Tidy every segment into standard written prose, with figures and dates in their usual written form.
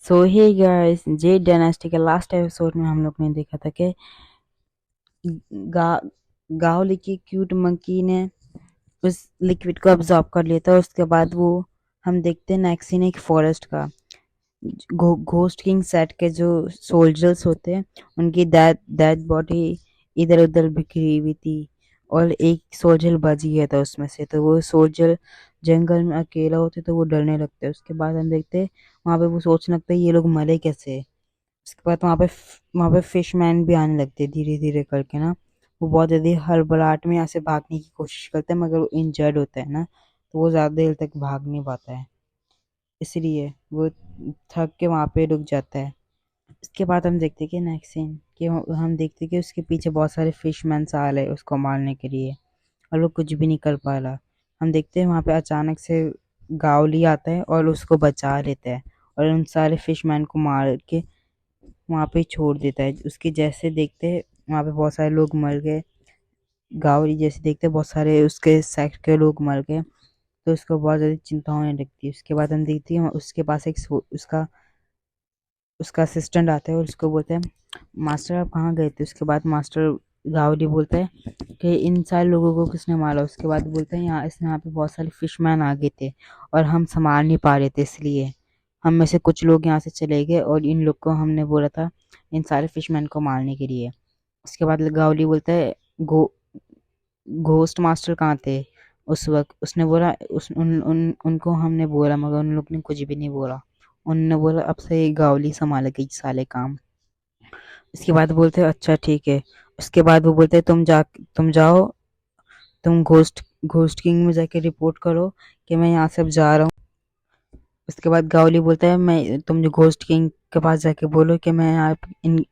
सो hey guys, Z dynasty के last episode में हम लोग ने देखा था कि गा, गाओली की क्यूट मंकी ने उस लिक्विड को अब्सॉर्ब कर लिया था। उसके बाद वो हम देखते हैं नेक्स्ट सीन एक फॉरेस्ट का। घोस्ट किंग सेट के जो सोल्जर्स होते हैं उनकी डेड डेड बॉडी इधर उधर बिखरी हुई थी और एक सोल्जर बच गया था उसमें से। तो वो सोल्जर जंगल में अकेला होते तो वो डरने लगते हैं। उसके बाद हम देखते हैं वहां पे वो सोचने लगता है ये लोग मरे कैसे। उसके बाद वहां पे फिशमैन भी आने लगते हैं धीरे धीरे करके ना। वो बहुत जल्दी हड़बड़ाहट में यहाँ से भागने की कोशिश करते हैं, मगर वो इंजर्ड होता है ना, तो वो ज्यादा देर तक भाग नहीं पाता है, इसलिए वो थक के वहां पे रुक जाता है। इसके बाद हम देखते हैं कि नेक्स्ट सीन कि हम देखते हैं कि उसके पीछे बहुत सारे फिशमैन आ रहे उसको मारने के लिए और वो कुछ भी नहीं कर पा रहा। हम देखते हैं वहां पे अचानक से गावली आता है और उसको बचा लेता है और उन सारे फिशमैन को मार के वहां पे छोड़ देता है। उसके जैसे देखते हैं वहां पे बहुत सारे लोग मर गए। गावली जैसे देखते हैं बहुत सारे उसके सेक्ट के लोग मर गए, तो उसको बहुत ज़्यादा चिंता होने लगती है। उसके बाद हम देखते हैं उसके पास उसका उसका असिस्टेंट आता है और उसको बोलते हैं मास्टर आप कहाँ गए थे। उसके बाद मास्टर गावली बोलता है कि इन सारे लोगों को किसने मारा। उसके बाद बोलते हैं यहाँ पे बहुत सारे फिशमैन आ गए थे और हम संभाल नहीं पा रहे थे, इसलिए हम में से कुछ लोग यहाँ से चले गए और इन लोग को हमने बोला था इन सारे फिशमैन को मारने के लिए। उसके बाद गावली बोलता है गो घोस्ट मास्टर कहाँ थे उस वक्त। उसने बोला उनको हमने बोला मगर उन लोग ने कुछ भी नहीं बोला। उन्होंने बोला अब से ये गावली संभालेगा ये साले काम। इसके बाद बोलते हैं अच्छा ठीक है। उसके बाद वो बोलते हैं तुम जाओ, तुम घोस्ट किंग में जाके रिपोर्ट करो कि मैं यहाँ से अब जा रहा हूँ। उसके बाद गावली बोलता है मैं तुम जो घोस्ट किंग के पास जाके बोलो कि मैं यहाँ इन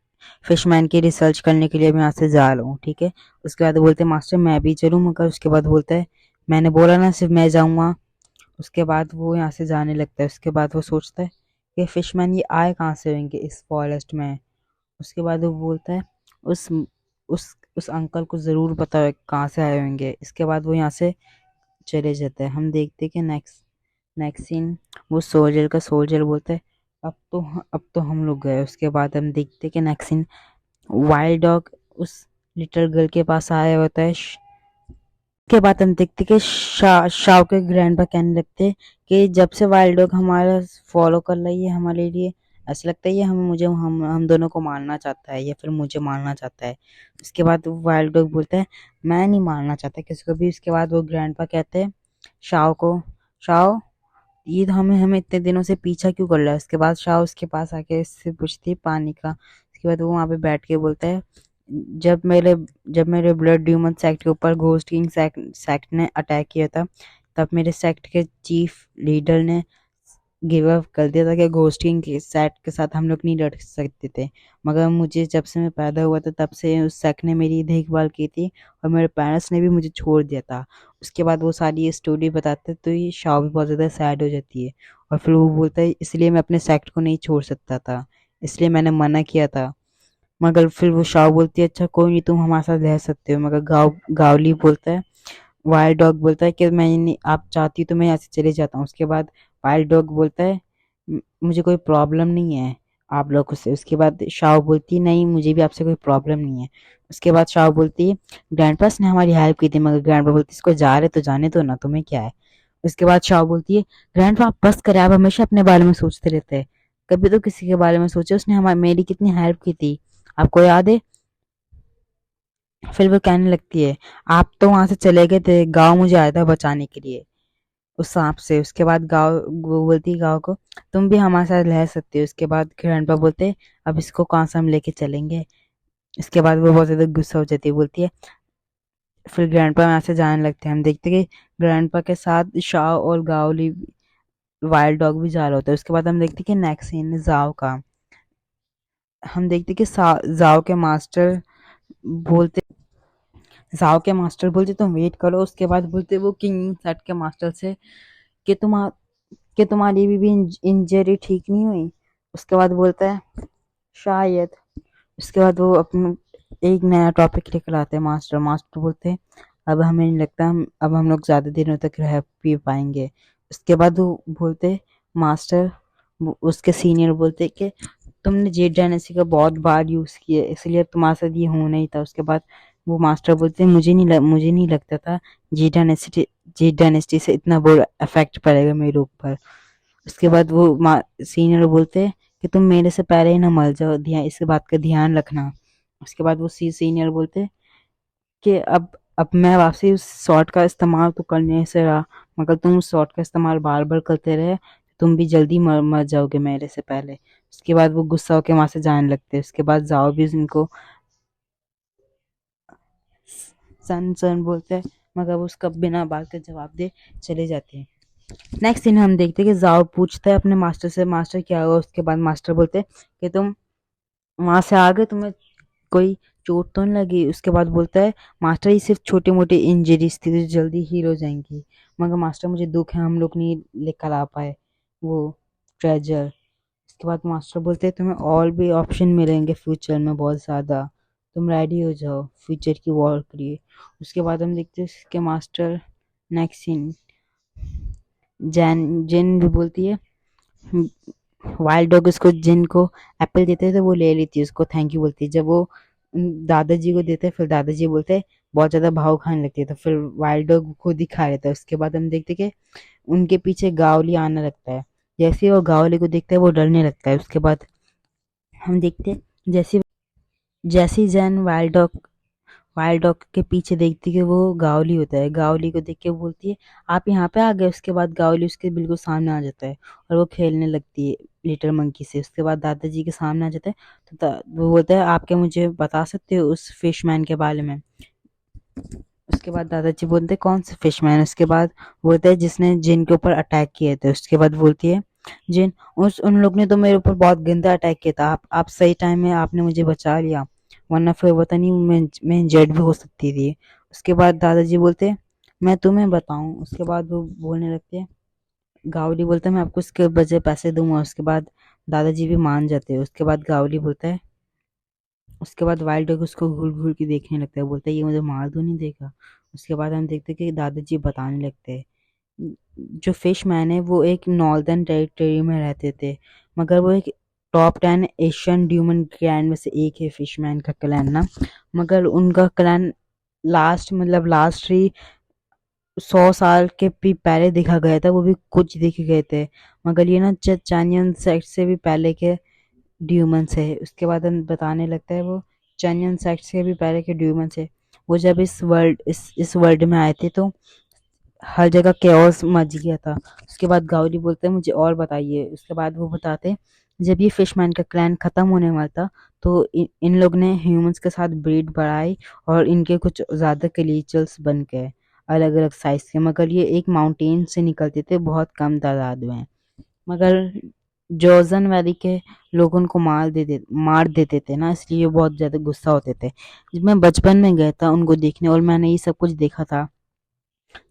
फिशमैन की रिसर्च करने के लिए मैं यहाँ से जा रहा हूँ, ठीक है। उसके बाद बोलते हैं मास्टर मैं भी चलूँ, मगर उसके बाद बोलता है मैंने बोला ना सिर्फ मैं जाऊँगा। उसके बाद वो यहाँ से जाने लगता है। उसके बाद वो सोचता है कि फिशमैन ये आए कहाँ से होंगे इस फॉरेस्ट में। उसके बाद वो बोलता है उस उस अंकल को ज़रूर पता है कहाँ से आए होंगे। इसके बाद वो यहाँ से चले जाते हैं। हम देखते हैं कि नेक्स्ट नेक्स्ट सीन वो सोल्जर बोलता है अब तो हम लोग गए। उसके बाद हम देखते हैं कि नेक्स्ट सीन वाइल्ड डॉग उस लिटिल गर्ल के पास आया होता है। के बाद हम देखते कि शाव के ग्रैंडपा कहने लगते हैं कि जब से वाइल्ड डॉग हमारा फॉलो कर रही है हमारे लिए, ऐसा लगता है ये हम दोनों को मारना चाहता है या फिर मुझे मारना चाहता है। उसके बाद वाइल्ड डॉग बोलता है मैं नहीं मारना चाहता किसी को भी। उसके बाद वो ग्रैंडपा कहते हैं शाव को शाव ये तो हमें हमें इतने दिनों से पीछा क्यों कर रहा है। उसके बाद शाह उसके पास आके इससे पूछती है पानी का। उसके बाद वो वहाँ पे बैठ के बोलता है जब मेरे जब मेरे ब्लड ड्यूमन सेक्ट के ऊपर घोस्ट किंग सेक्ट ने अटैक किया था, तब मेरे सेक्ट के चीफ लीडर ने गिव अप कर दिया था कि घोस्ट किंग के सेक्ट के साथ हम लोग नहीं लड़ सकते थे। मगर मुझे जब से मैं पैदा हुआ था तब से उस सेक्ट ने मेरी देखभाल की थी और मेरे पेरेंट्स ने भी मुझे छोड़ दिया था। उसके बाद वो सारी ये स्टोरी बताते तो ये शाव भी बहुत ज़्यादा सैड हो जाती है और फिर वो बोलता है इसलिए मैं अपने सेक्ट को नहीं छोड़ सकता था, इसलिए मैंने मना किया था। मगर फिर वो शाव बोलती है अच्छा कोई नहीं तुम हमारे साथ रह सकते हो। मगर गावली बोलता है वाइल्ड डॉग बोलता है कि मैं नहीं, आप चाहती हो तो मैं यहाँ से चले जाता हूँ। उसके बाद वाइल्ड डॉग बोलता है मुझे कोई प्रॉब्लम नहीं है आप लोगों से। उसके बाद शाव बोलती है नहीं मुझे भी आपसे कोई प्रॉब्लम नहीं है। उसके बाद शाव बोलती है ग्रैंडपास ने हमारी हेल्प की थी, मगर ग्रैंडपा बोलती है इसको जा रहे तो जाने दो ना, तुम्हें क्या है। उसके बाद शाव बोलती है ग्रैंडपा आप बस करें, आप हमेशा अपने बारे में सोचते रहते हैं, कभी तो किसी के बारे में सोचे। उसने हमारी मेरी कितनी हेल्प की थी आपको याद है। फिर वो कहने लगती है आप तो वहां से चले गए थे, गाँव मुझे आया था बचाने के लिए उस सांप से। उसके बाद गाँव वो बोलती है गाँव को तुम भी हमारे साथ रह सकते हो। उसके बाद ग्रैंडपा बोलते अब इसको कहाँ से हम लेके चलेंगे। इसके बाद वो बहुत ज्यादा गुस्सा हो जाती है, बोलती है फिर ग्रैंडपा यहाँ से जाने लगते हैं। हम देखते हैं कि ग्रैंडपा के साथ शाह और गावली वाइल्ड डॉग भी जा रहा होता है। उसके बाद हम देखते हैं कि नेक्स्ट सीन है जाओ का। हम देखते हैं कि जाओ के मास्टर बोलते तुम वेट करो। उसके बाद बोलते वो किंग सेट के मास्टर से कि तुम्हारी भी इंजरी ठीक नहीं हुई। उसके बाद बोलता है शायद। उसके बाद वो अपना एक नया टॉपिक लेकर आते हैं। मास्टर मास्टर बोलते हैं अब हमें नहीं लगता हम लोग ज़्यादा दिनों तक रह पी पाएंगे। उसके बाद वो बोलते मास्टर उसके सीनियर बोलते हैं कि तुमने जेड डायनेस्टी का बहुत बार यूज किया इसलिए तुम्हारे साथ ये होना ही था। उसके बाद वो मास्टर बोलते हैं मुझे नहीं लगता था जेड डायनेस्टी से इतना बुरा इफेक्ट पड़ेगा मेरे ऊपर। उसके बाद वो सीनियर बोलते हैं कि तुम मेरे से पहले ही ना मर जाओ, ध्यान इस बात का ध्यान रखना। उसके बाद वो सीनियर बोलते हैं कि अब मैं वापसी उस शॉट का इस्तेमाल तो करने से रहा, मगर तुम उस शॉट का इस्तेमाल बार बार करते रहे, तुम भी जल्दी मर जाओगे मेरे से पहले। उसके बाद वो गुस्सा होकर वहां से जाने लगते हैं। उसके बाद जाओ भी उनको सन सन बोलते हैं, मगर वो उसका बिना बात के जवाब दे चले जाते हैं। नेक्स्ट सीन हम देखते हैं कि जाओ पूछता है अपने मास्टर से, मास्टर क्या हुआ। उसके बाद मास्टर बोलते हैं कि तुम वहां से आ गए, तुम्हें कोई चोट तो नहीं लगी। उसके बाद बोलता है मास्टर ये सिर्फ छोटे मोटे इंजरीज थी जो जल्दी हील हो जाएंगी, मगर मास्टर मुझे दुख है हम लोग नहीं लेकर आ पाए वो ट्रेजर। उसके बाद मास्टर बोलते हैं तुम्हें और भी ऑप्शन मिलेंगे फ्यूचर में बहुत ज़्यादा, तुम रेडी हो जाओ फ्यूचर की वॉर के लिए। उसके बाद हम देखते हैं कि मास्टर नेक्स्ट सीन जैन जिन भी बोलती है, वाइल्ड डॉग उसको जिन को एप्पल देते हैं तो वो ले लेती है, उसको थैंक यू बोलती है। जब वो दादाजी को देते हैं फिर दादाजी बोलते हैं बहुत ज्यादा भाव खाने लगती है, तो फिर वाइल्ड डॉग खुद ही खा लेता है। उसके बाद हम देखते हैं कि उनके पीछे गावली आने लगता है। जैसे ही वो गावली को देखता है वो डरने लगता है। उसके बाद हम देखते हैं जैसे जैसे ही जैन वाइल्ड डॉग के पीछे देखती है कि वो गावली होता है। गावली को देख के वो बोलती है आप यहाँ पे आ गए। उसके बाद गावली उसके बिल्कुल सामने आ जाता है और वो खेलने लगती है लिटिल मंकी से। उसके बाद दादाजी के सामने आ जाता है तो वो बोलता है आप क्या मुझे बता सकते हो उस फिशमैन के बारे में। उसके बाद दादाजी बोलते हैं कौन सा फिशमैन। उसके बाद बोलते हैं जिसने जिन के ऊपर अटैक किए थे। उसके बाद बोलती है जिन उन लोग ने तो मेरे ऊपर बहुत गंदा अटैक किया था, आप सही टाइम में आपने मुझे बचा लिया, वरना फिर पता नहीं मैं जेड भी हो सकती थी। उसके बाद दादाजी बोलते हैं मैं तुम्हें बताऊं। उसके बाद वो बोलने लगते हैं, गावली बोलता है मैं आपको इसके बजाय पैसे दूंगा। उसके बाद दादाजी भी मान जाते हैं। उसके बाद गावली बोलता है, उसके बाद वाइल्ड डॉग उसको घूर घूर के देखने लगता है, बोलता है ये मुझे मार तो नहीं देगा। उसके बाद हम देखते हैं कि दादाजी बताने लगते हैं जो फिश मैन है वो एक नॉर्दर्न टेरिटरी में रहते थे, मगर वो एक टॉप 10 एशियन ड्यूमन क्लैन में से एक है फिश मैन का क्लैन ना। मगर उनका क्लैन लास्ट ही 100 साल के भी पहले देखा गया था, वो भी कुछ देखे गए थे। मगर ये ना चानियन सेक्ट से भी पहले के ड्यूमन से है। उसके बाद हम बताने लगता है वो चानियन सेक्ट से भी पहले के ड्यूमन से। वो जब इस वर्ल्ड में आए थे तो हर जगह केओस मच गया था। उसके बाद गावली बोलते हैं मुझे और बताइए। उसके बाद वो बताते हैं जब ये फिशमैन का क्लैन खत्म होने वाला था तो इन लोग ने ह्यूमंस के साथ ब्रीड बढ़ाई और इनके कुछ ज्यादा क्रीचर्स बन गए अलग अलग साइज के, मगर ये एक माउंटेन से निकलते थे बहुत कम तादाद में। मगर जोजन वैली के लोग उनको मार देते थे ना, इसलिए वो बहुत ज्यादा गुस्सा होते थे। जब मैं बचपन में गया था उनको देखने और मैंने ये सब कुछ देखा था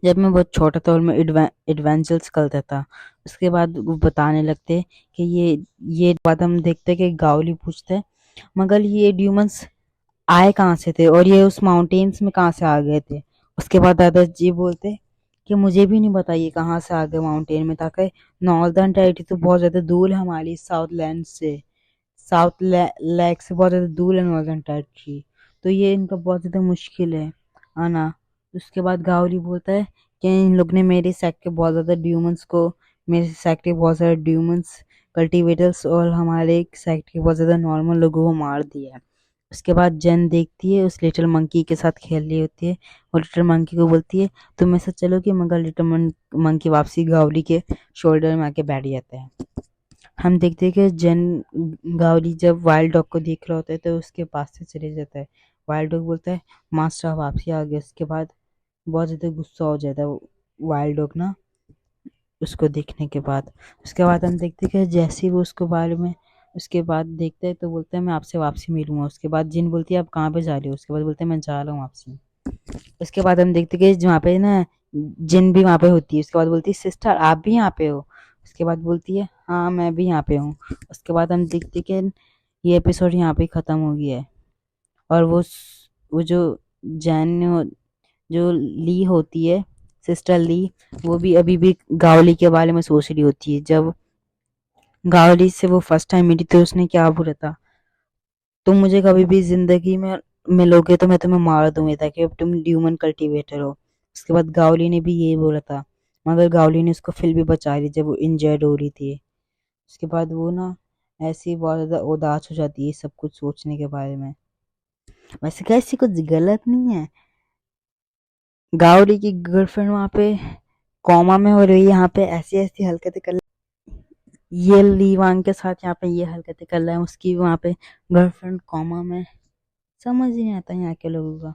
जब मैं बहुत छोटा था और मैं एडवेंचर्स करता था। उसके बाद वो बताने लगते कि ये बात हम देखते कि गावली पूछते हैं मगर ये ड्यूमंस आए कहाँ से थे और ये उस माउंटेन्स में कहाँ से आ गए थे। उसके बाद दादाजी बोलते कि मुझे भी नहीं पता ये कहाँ से आ गए माउंटेन में, ताकि नॉर्दर्न टेरिटरी तो बहुत ज़्यादा दूर है हमारी साउथ लैंड से, लेक से बहुत ज़्यादा दूर है नॉर्दर्न टेरिटरी, तो ये इनका बहुत ज़्यादा मुश्किल है आना। उसके बाद गावली बोलता है कि इन लोग ने मेरे सेक्ट के बहुत सारे ड्यूमंस कल्टीवेटर्स और हमारे सेक्ट के बहुत ज़्यादा नॉर्मल लोगों को मार दिया है। उसके बाद जेन देखती है उस लिटिल मंकी के साथ खेल रही होती है और लिटिल मंकी को बोलती है तुम मेरे साथ चलोगे, मगर लिटिल मंकी वापसी गावली के शोल्डर में आके बैठ जाता है। हम देखते हैं कि जेन गावली जब वाइल्ड डॉग को देख रहा होता है तो उसके पास से चले जाता है। वाइल्ड डॉग बोलता है मास्टर आप वापसी आ गए। उसके बाद बहुत ज़्यादा गुस्सा हो जाता है वाइल्ड डॉग ना उसको देखने के बाद। उसके बाद हम देखते हैं कि जैसे ही वो उसके बारे में उसके बाद देखते हैं तो बोलता है मैं आपसे वापसी मिलूंगा। उसके बाद जिन बोलती है आप कहाँ पे जा रहे हो। उसके बाद बोलते हैं मैं जा रहा हूँ वापसी। उसके बाद हम देखते हैं कि वहाँ पे ना जिन भी वहाँ पे होती है। उसके बाद बोलती है सिस्टर आप भी यहाँ पे हो। उसके बाद बोलती है हाँ मैं भी यहाँ पे हूँ। उसके बाद हम देखते हैं कि ये एपिसोड यहाँ पे ख़त्म हो गया है और वो जो जैन जो ली होती है सिस्टर ली, वो भी अभी भी गावली के बारे में सोच रही होती है। जब गावली से वो फर्स्ट टाइम मिली तो उसने क्या बोला था, तुम मुझे कभी भी जिंदगी में मिलोगे तो मैं तुम्हें मार दूंगी ताकि अब तुम ह्यूमन कल्टीवेटर हो। उसके बाद गावली ने भी यही बोला था, मगर गावली ने उसको फिर भी बचा ली जब वो इंजर्ड हो रही थी। उसके बाद वो ना ऐसे ही बहुत ज्यादा उदास हो जाती है सब कुछ सोचने के बारे में। वैसे क्या ऐसी कुछ गलत नहीं है, गावली की गर्लफ्रेंड वहां पे कॉमा में हो रही है, यहाँ पे ऐसी ऐसी हरकतें कर, ये ली वांग के साथ यहाँ पे ये हरकतें कर रहा है, उसकी वहां पे गर्लफ्रेंड कॉमा में। समझ ही नहीं आता यहाँ के लोगों का।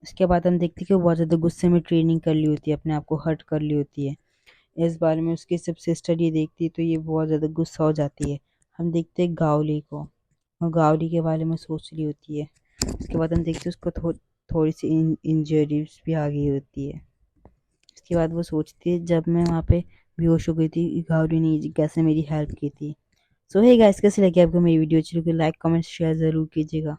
उसके बाद हम देखते हैं कि वो बहुत ज्यादा गुस्से में ट्रेनिंग कर ली होती है, अपने आप को हर्ट कर ली होती है। इस बारे में उसकी सब सिस्टर ये देखती है तो ये बहुत ज्यादा गुस्सा हो जाती है। हम देखते हैं गावली को, वो गावली के बारे में सोच रही होती है। उसके बाद हम देखते हैं उसको थोड़ी सी इंजरीज भी आ गई होती है। उसके बाद वो सोचती है जब मैं वहाँ पे बेहोश हो गई थी गावरी ने कैसे मेरी हेल्प की थी। सो हे गाइस, कैसे लगी आपको मेरी वीडियो? अच्छी लगी लाइक कमेंट शेयर जरूर कीजिएगा।